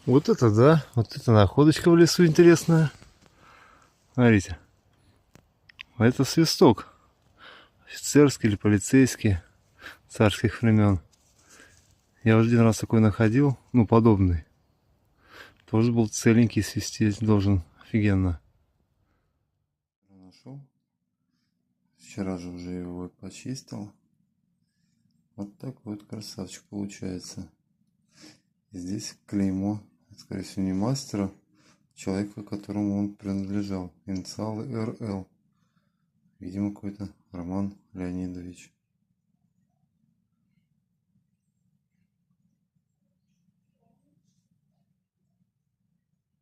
Вот это да, вот это находочка в лесу интересная. Смотрите, а это свисток. Офицерский или полицейский царских времен. Я уже один раз такой находил, ну, подобный. Тоже был целенький, свистеть должен офигенно. Нашел. Вчера же уже его почистил. Вот такой вот красавчик получается. И здесь клеймо, скорее всего, не мастера, человека, которому он принадлежал. Инициалы РЛ. Видимо, какой-то Роман Леонидович.